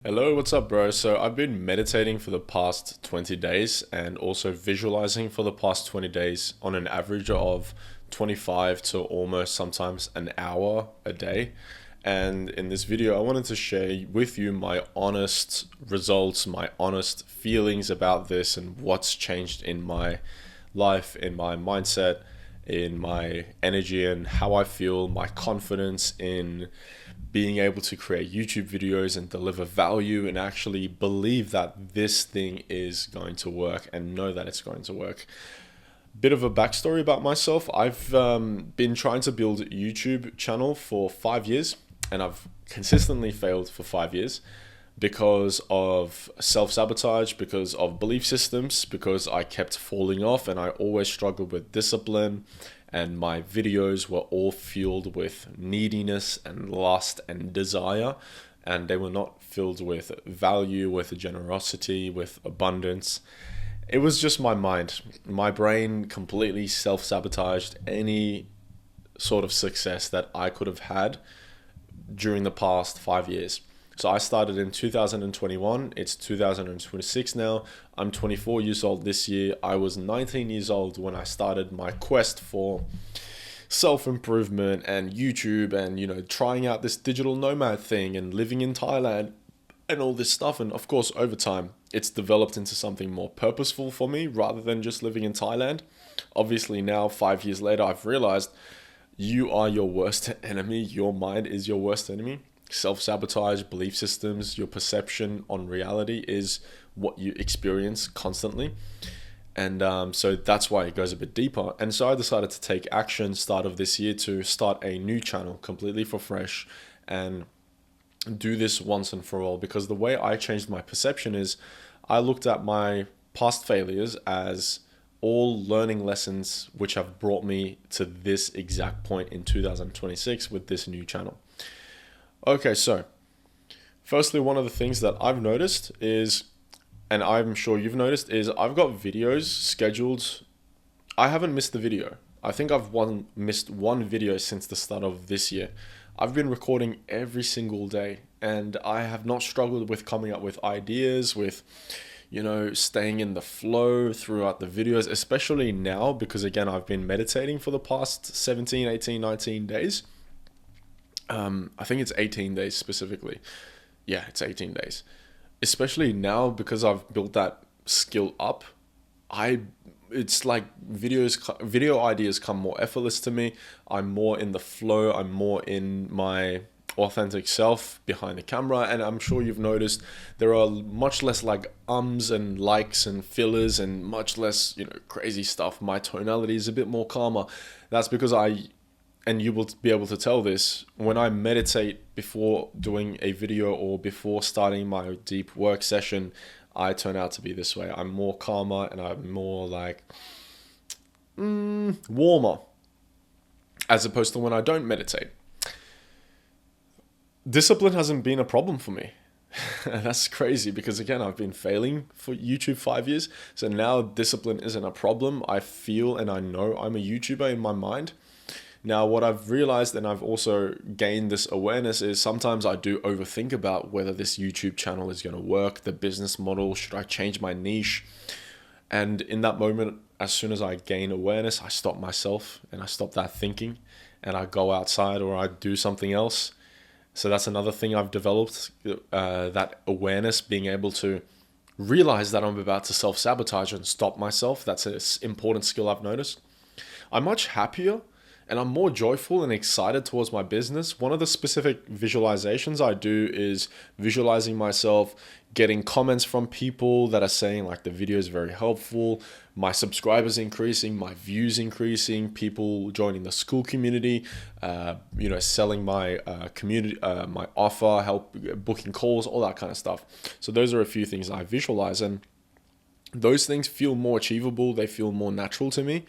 Hello, what's up, bro? So I've been meditating for the past 20 days and also visualizing for the past 20 days on an average of 25 to almost sometimes an hour a day. And in this video, I wanted to share with you my honest results, my honest feelings about this and what's changed in my life, in my mindset, in my energy, and how I feel, my confidence in being able to create YouTube videos and deliver value and actually believe that this thing is going to work and know that it's going to work. Bit of a backstory about myself. I've been trying to build a YouTube channel for 5 years, and I've consistently failed for 5 years because of self-sabotage, because of belief systems, because I kept falling off and I always struggled with discipline, and my videos were all fueled with neediness and lust and desire, and they were not filled with value, with generosity, with abundance. It was just my mind. My brain completely self-sabotaged any sort of success that I could have had during the past 5 years. So I started in 2021. It's 2026 now. I'm 24 years old this year. I was 19 years old when I started my quest for self-improvement and YouTube and, trying out this digital nomad thing and living in Thailand and all this stuff. And of course, over time, it's developed into something more purposeful for me rather than just living in Thailand. Obviously, now, 5 years later, I've realized you are your worst enemy. Your mind is your worst enemy. Self-sabotage, belief systems, your perception on reality is what you experience constantly. And so that's why it goes a bit deeper. And so I decided to take action start of this year to start a new channel completely for fresh and do this once and for all. Because the way I changed my perception is I looked at my past failures as all learning lessons which have brought me to this exact point in 2026 with this new channel. Okay, so firstly, one of the things that I've noticed is, and I'm sure you've noticed, is I've got videos scheduled. I haven't missed the video. I think I've missed one video since the start of this year. I've been recording every single day, and I have not struggled with coming up with ideas, with, staying in the flow throughout the videos, especially now, because again, I've been meditating for the past 17, 18, 19 days. I think it's 18 days specifically. Yeah, it's 18 days. Especially now because I've built that skill up, it's like video ideas come more effortless to me. I'm more in the flow. I'm more in my authentic self behind the camera, and I'm sure you've noticed there are much less like ums and likes and fillers and much less crazy stuff. My tonality is a bit more calmer. That's because and you will be able to tell this, when I meditate before doing a video or before starting my deep work session, I turn out to be this way. I'm more calmer and I'm more like warmer, as opposed to when I don't meditate. Discipline hasn't been a problem for me. That's crazy because again, I've been failing for YouTube 5 years. So now discipline isn't a problem. I feel and I know I'm a YouTuber in my mind. Now, what I've realized, and I've also gained this awareness, is sometimes I do overthink about whether this YouTube channel is going to work, the business model, should I change my niche? And in that moment, as soon as I gain awareness, I stop myself and I stop that thinking and I go outside or I do something else. So that's another thing I've developed, that awareness, being able to realize that I'm about to self-sabotage and stop myself. That's an important skill I've noticed. I'm much happier and I'm more joyful and excited towards my business. One of the specific visualizations I do is visualizing myself getting comments from people that are saying like the video is very helpful, my subscribers increasing, my views increasing, people joining the school community, selling my community, my offer, help booking calls, all that kind of stuff. So those are a few things I visualize, and those things feel more achievable. They feel more natural to me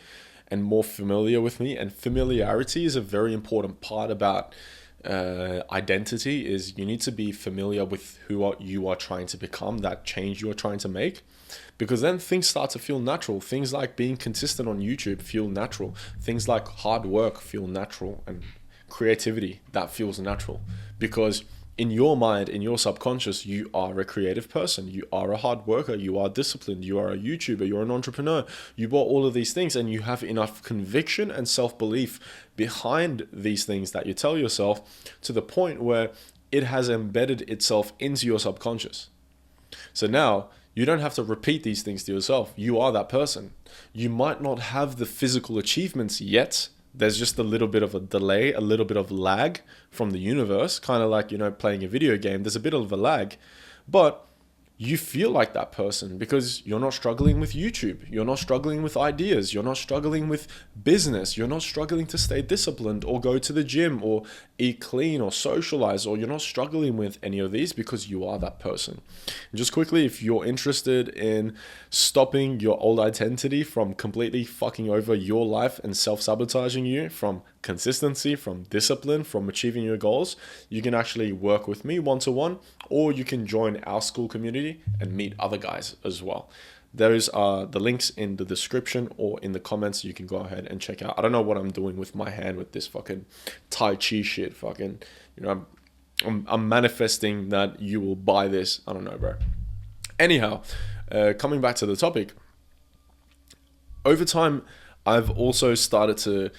and more familiar with me. And familiarity is a very important part about identity. Is you need to be familiar with who you are trying to become, that change you are trying to make, because then things start to feel natural. Things like being consistent on YouTube feel natural. Things like hard work feel natural, and creativity, that feels natural, because in your mind, in your subconscious, you are a creative person. You are a hard worker. You are disciplined. You are a YouTuber. You're an entrepreneur. You bought all of these things, and you have enough conviction and self-belief behind these things that you tell yourself, to the point where it has embedded itself into your subconscious. So now you don't have to repeat these things to yourself. You are that person. You might not have the physical achievements yet. There's just a little bit of a delay, a little bit of lag from the universe, kind of like, playing a video game. There's a bit of a lag, but you feel like that person because you're not struggling with YouTube. You're not struggling with ideas. You're not struggling with business. You're not struggling to stay disciplined or go to the gym or eat clean or socialize, or you're not struggling with any of these because you are that person. And just quickly, if you're interested in stopping your old identity from completely fucking over your life and self-sabotaging you, from consistency, from discipline, from achieving your goals, you can actually work with me one-to-one, or you can join our school community and meet other guys as well. Those are the links in the description or in the comments. You can go ahead and check out. I don't know what I'm doing with my hand with this fucking Tai Chi shit. I'm manifesting that you will buy this. I don't know, bro. Anyhow, coming back to the topic, over time, I've also started to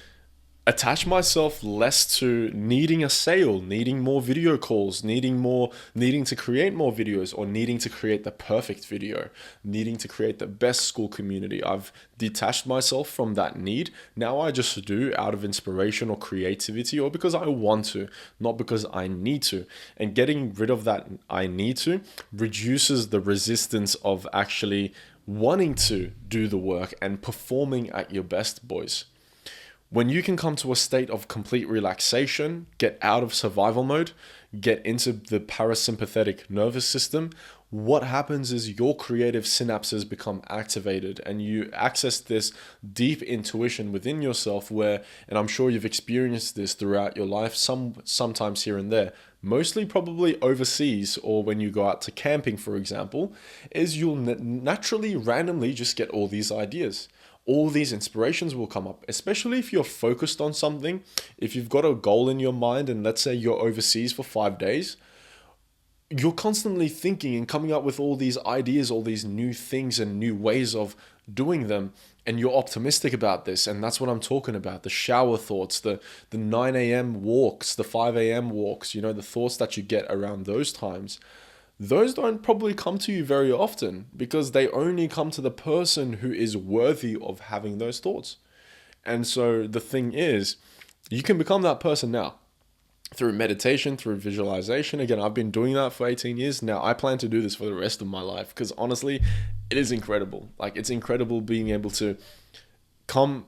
attach myself less to needing a sale, needing more video calls, needing to create more videos, or needing to create the perfect video, needing to create the best school community. I've detached myself from that need. Now I just do out of inspiration or creativity, or because I want to, not because I need to. And getting rid of that I need to reduces the resistance of actually wanting to do the work and performing at your best, boys. When you can come to a state of complete relaxation, get out of survival mode, get into the parasympathetic nervous system, what happens is your creative synapses become activated, and you access this deep intuition within yourself where, and I'm sure you've experienced this throughout your life, sometimes here and there, mostly probably overseas or when you go out to camping, for example, is you'll naturally randomly just get all these ideas. All these inspirations will come up, especially if you're focused on something. If you've got a goal in your mind, and let's say you're overseas for 5 days, you're constantly thinking and coming up with all these ideas, all these new things and new ways of doing them. And you're optimistic about this. And that's what I'm talking about. The shower thoughts, the 9 a.m. walks, the 5 a.m. walks, the thoughts that you get around those times. Those don't probably come to you very often because they only come to the person who is worthy of having those thoughts. And so the thing is, you can become that person now through meditation, through visualization. Again, I've been doing that for 18 years. Now I plan to do this for the rest of my life because honestly, it is incredible. Like, it's incredible being able to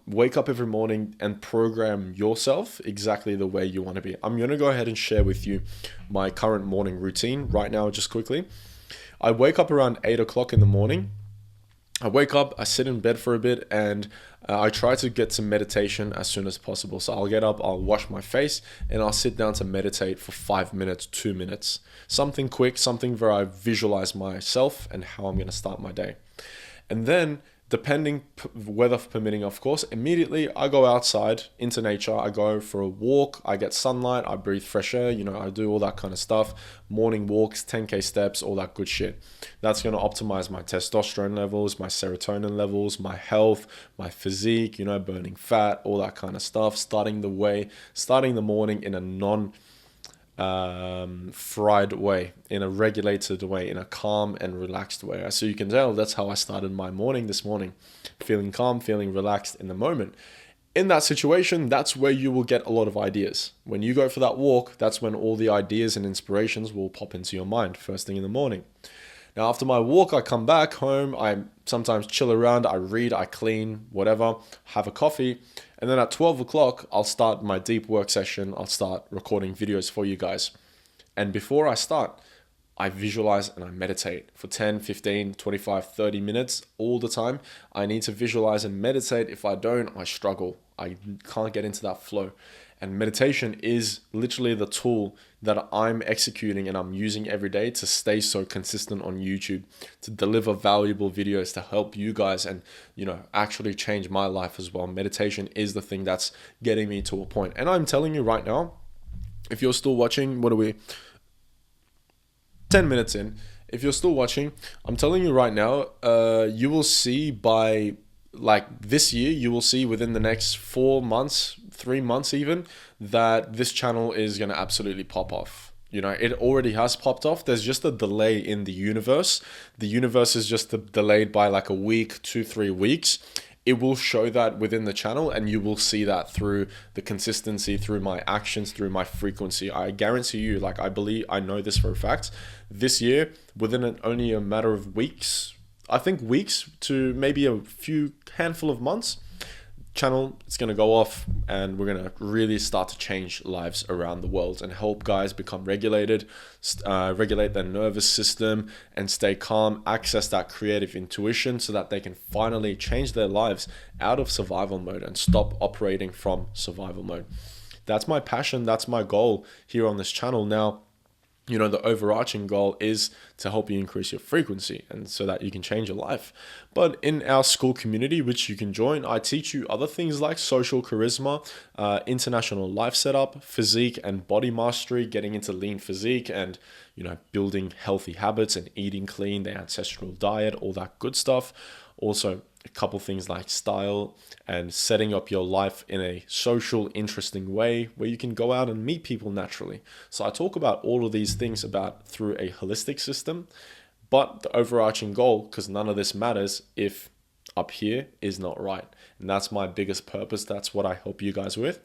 wake up every morning and program yourself exactly the way you want to be. I'm going to go ahead and share with you my current morning routine right now, just quickly. I wake up around 8 o'clock in the morning. I wake up, I sit in bed for a bit, and I try to get to meditation as soon as possible. So I'll get up, I'll wash my face, and I'll sit down to meditate for 5 minutes, 2 minutes. Something quick, something where I visualize myself and how I'm going to start my day. And then, depending, weather permitting, of course, immediately I go outside into nature. I go for a walk, I get sunlight, I breathe fresh air, I do all that kind of stuff. Morning walks, 10K steps, all that good shit. That's going to optimize my testosterone levels, my serotonin levels, my health, my physique, burning fat, all that kind of stuff. Starting the morning in a fried way, in a regulated way, in a calm and relaxed way. So you can tell that's how I started my morning this morning, feeling calm, feeling relaxed in the moment. In that situation, that's where you will get a lot of ideas. When you go for that walk, that's when all the ideas and inspirations will pop into your mind first thing in the morning. Now, after my walk, I come back home, I sometimes chill around, I read, I clean, whatever, have a coffee. And then at 12 o'clock, I'll start my deep work session. I'll start recording videos for you guys. And before I start, I visualize and I meditate for 10, 15, 25, 30 minutes all the time. I need to visualize and meditate. If I don't, I struggle. I can't get into that flow. And meditation is literally the tool that I'm executing and I'm using every day to stay so consistent on YouTube, to deliver valuable videos to help you guys and, actually change my life as well. Meditation is the thing that's getting me to a point. And I'm telling you right now, if you're still watching, 10 minutes in, if you're still watching, I'm telling you right now, you will see by like this year, you will see within the next 4 months, 3 months even, that this channel is going to absolutely pop off. You know, it already has popped off. There's just a delay in the universe. The universe is just delayed by like a week, 2-3 weeks. It will show that within the channel, and you will see that through the consistency, through my actions, through my frequency. I guarantee you, like I know this for a fact, this year, within only a matter of weeks, I think weeks to maybe a few handful of months, channel, it's going to go off, and we're going to really start to change lives around the world and help guys become regulated, regulate their nervous system and stay calm, access that creative intuition so that they can finally change their lives out of survival mode and stop operating from survival mode. That's my passion. That's my goal here on this channel. Now, you know, the overarching goal is to help you increase your frequency and so that you can change your life. But in our school community, which you can join, I teach you other things like social charisma, international life setup, physique and body mastery, getting into lean physique and, you know, building healthy habits and eating clean, the ancestral diet, all that good stuff. Also, a couple things like style and setting up your life in a social, interesting way where you can go out and meet people naturally. So I talk about all of these things through a holistic system, but the overarching goal, because none of this matters if up here is not right. And that's my biggest purpose. That's what I help you guys with.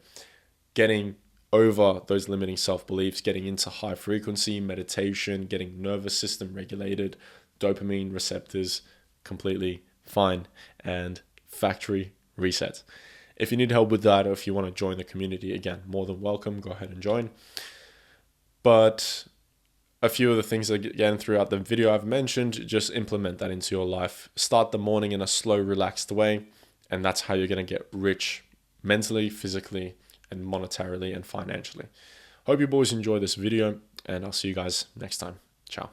Getting over those limiting self-beliefs, getting into high frequency, meditation, getting nervous system regulated, dopamine receptors completely fine, and factory reset. If you need help with that, or if you want to join the community, again, more than welcome, go ahead and join. But a few of the things again throughout the video I've mentioned, just implement that into your life. Start the morning in a slow, relaxed way, and that's how you're going to get rich mentally, physically, and monetarily and financially. Hope you boys enjoy this video, and I'll see you guys next time. Ciao.